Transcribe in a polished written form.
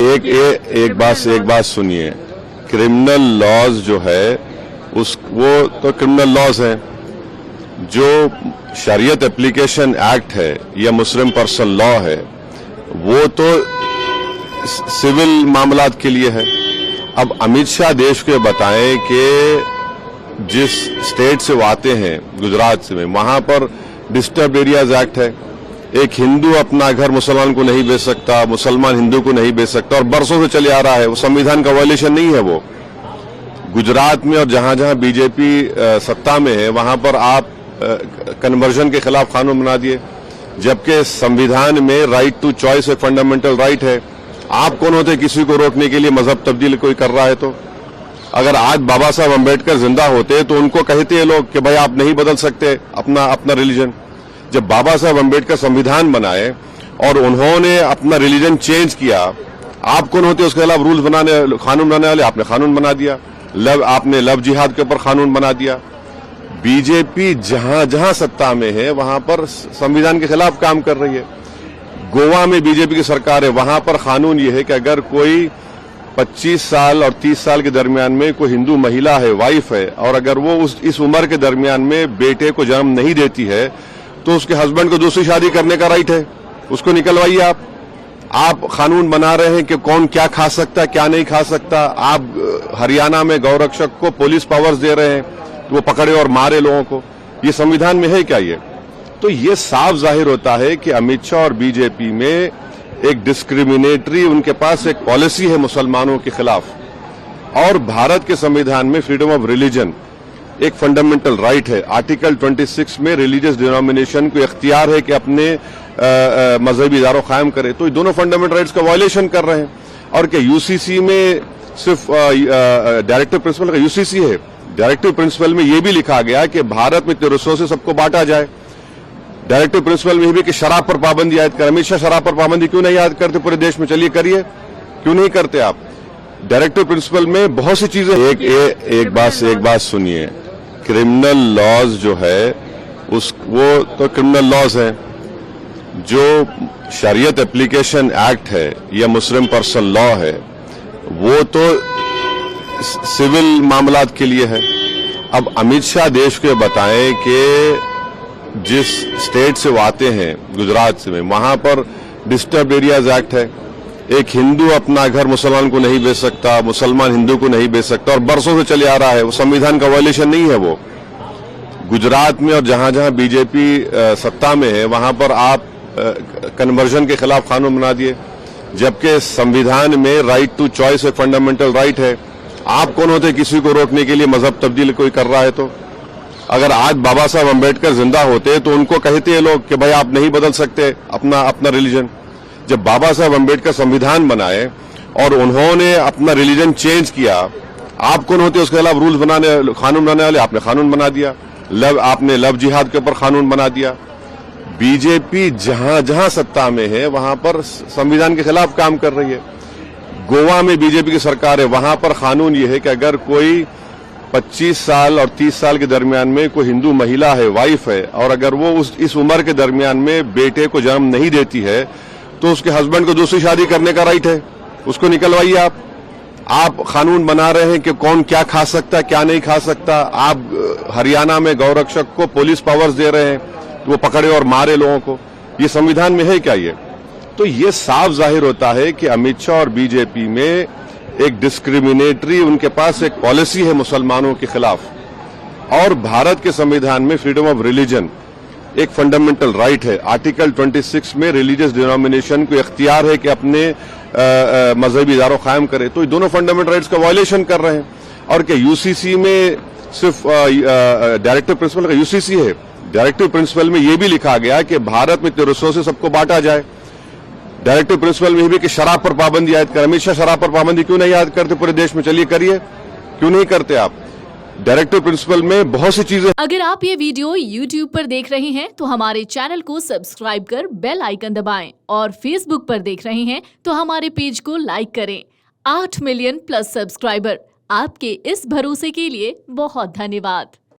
एक बात सुनिए। क्रिमिनल लॉज जो है वो तो क्रिमिनल लॉज हैं। जो शरीयत एप्लीकेशन एक्ट है या मुस्लिम पर्सन लॉ है वो तो सिविल मामलात के लिए है। अब अमित शाह देश को बताएं कि जिस स्टेट से वो आते हैं, गुजरात से, वहां पर डिस्टर्ब एरियाज एक्ट है। एक हिंदू अपना घर मुसलमान को नहीं बेच सकता, मुसलमान हिंदू को नहीं बेच सकता, और बरसों से चले आ रहा है। वो संविधान का वायलेशन नहीं है। वो गुजरात में और जहां जहां बीजेपी सत्ता में है वहां पर आप कन्वर्जन के खिलाफ कानून बना दिए, जबकि संविधान में राइट टू चॉइस एक फंडामेंटल राइट है। आप कौन होते किसी को रोकने के लिए? मजहब तब्दील कोई कर रहा है तो? अगर आज बाबा साहब अम्बेडकर जिंदा होते तो उनको कहते हैं लोग कि भाई आप नहीं बदल सकते अपना रिलीजन। जब बाबा साहब अम्बेडकर संविधान बनाए और उन्होंने अपना रिलीजन चेंज किया, आप कौन होते उसके खिलाफ रूल्स बनाने, कानून बनाने वाले? आपने कानून बना दिया। आपने लव जिहाद के ऊपर कानून बना दिया। बीजेपी जहां जहां सत्ता में है वहां पर संविधान के खिलाफ काम कर रही है। गोवा में बीजेपी की सरकार है, वहां पर कानून यह है कि अगर कोई 25 साल और 30 साल के दरमियान में कोई हिंदू महिला है, वाइफ है, और अगर वो इस उम्र के दरमियान में बेटे को जन्म नहीं देती है तो उसके हस्बैंड को दूसरी शादी करने का राइट है। उसको निकलवाइए। आप कानून बना रहे हैं कि कौन क्या खा सकता है, क्या नहीं खा सकता। आप हरियाणा में गौरक्षक को पुलिस पावर्स दे रहे हैं कि वो पकड़े और मारे लोगों को। ये संविधान में है क्या? ये तो ये साफ जाहिर होता है कि अमित शाह और बीजेपी में एक डिस्क्रिमिनेटरी, उनके पास एक पॉलिसी है मुसलमानों के खिलाफ। और भारत के संविधान में फ्रीडम ऑफ रिलीजन एक फंडामेंटल राइट है। आर्टिकल 26 में रिलीजियस डिनोमिनेशन को इख्तियार है कि अपने मजहबी इदारों कायम करे। तो ये दोनों फंडामेंटल राइट्स का वायलेशन कर रहे हैं। और क्या यूसीसी में सिर्फ डायरेक्टिव प्रिंसिपल का यूसीसी है? डायरेक्टिव प्रिंसिपल में यह भी लिखा गया कि भारत में इतने रिसोर्सेज सबको बांटा जाए। डायरेक्टिव प्रिंसिपल में यह भी कि शराब पर पाबंदी आयद कर। अमित शाह शराब पर पाबंदी क्यों नहीं आयद करते पूरे देश में? चलिए करिए, क्यों नहीं करते आप? डायरेक्टिव प्रिंसिपल में बहुत सी चीजें। एक बात सुनिए। क्रिमिनल लॉज जो है वो तो क्रिमिनल लॉज हैं। जो शरीयत एप्लीकेशन एक्ट है या मुस्लिम पर्सन लॉ है वो तो सिविल मामलात के लिए है। अब अमित शाह देश को बताएं कि जिस स्टेट से वो आते हैं, गुजरात से, वहां पर डिस्टर्ब एरियाज एक्ट है। एक हिंदू अपना घर मुसलमान को नहीं बेच सकता, मुसलमान हिंदू को नहीं बेच सकता, और बरसों से चले आ रहा है। वो संविधान का वायलेशन नहीं है। वो गुजरात में और जहां जहां बीजेपी सत्ता में है वहां पर आप कन्वर्जन के खिलाफ कानून बना दिए, जबकि संविधान में राइट टू चॉइस एक फंडामेंटल राइट है। आप कौन होते किसी को रोकने के लिए? मजहब तब्दील कोई कर रहा है तो? अगर आज बाबा साहब अम्बेडकर जिंदा होते तो उनको कहते हैं लोग कि भाई आप नहीं बदल सकते अपना रिलीजन। जब बाबा साहब अम्बेडकर संविधान बनाए और उन्होंने अपना रिलीजन चेंज किया, आप कौन होते उसके खिलाफ रूल्स बनाने, कानून बनाने वाले? आपने कानून बना दिया। आपने लव जिहाद के ऊपर कानून बना दिया। बीजेपी जहां जहां सत्ता में है वहां पर संविधान के खिलाफ काम कर रही है। गोवा में बीजेपी की सरकार है, वहां पर कानून यह है कि अगर कोई 25 साल और 30 साल के दरमियान में कोई हिंदू महिला है, वाइफ है, और अगर वो इस उम्र के दरमियान में बेटे को जन्म नहीं देती है तो उसके हस्बैंड को दूसरी शादी करने का राइट है। उसको निकलवाइए। आप कानून बना रहे हैं कि कौन क्या खा सकता है, क्या नहीं खा सकता। आप हरियाणा में गौरक्षक को पुलिस पावर्स दे रहे हैं कि वो पकड़े और मारे लोगों को। ये संविधान में है क्या? ये तो ये साफ जाहिर होता है कि अमित शाह और बीजेपी में एक डिस्क्रिमिनेटरी, उनके पास एक पॉलिसी है मुसलमानों के खिलाफ। और भारत के संविधान में फ्रीडम ऑफ रिलीजन एक फंडामेंटल राइट है। आर्टिकल 26 में रिलीजियस डिनोमिनेशन को इख्तियार है कि अपने मजहबी इदारों कायम करे। तो ये दोनों फंडामेंटल राइट्स का वायलेशन कर रहे हैं। और क्या यूसीसी में सिर्फ डायरेक्टिव प्रिंसिपल का यूसीसी है? डायरेक्टिव प्रिंसिपल में यह भी लिखा गया कि भारत में इतने रिसोर्सेज सबको बांटा जाए। डायरेक्टिव प्रिंसिपल में यह भी कि शराब पर पाबंदी आयद कर। अमित शाह शराब पर पाबंदी क्यों नहीं आयद करते पूरे देश में? चलिए करिए, क्यों नहीं करते आप? डायरेक्टिव प्रिंसिपल में बहुत सी चीजें। अगर आप ये वीडियो YouTube पर देख रहे हैं तो हमारे चैनल को सब्सक्राइब कर बेल आइकन दबाएं, और Facebook पर देख रहे हैं तो हमारे पेज को लाइक करें। 8 मिलियन प्लस सब्सक्राइबर, आपके इस भरोसे के लिए बहुत धन्यवाद।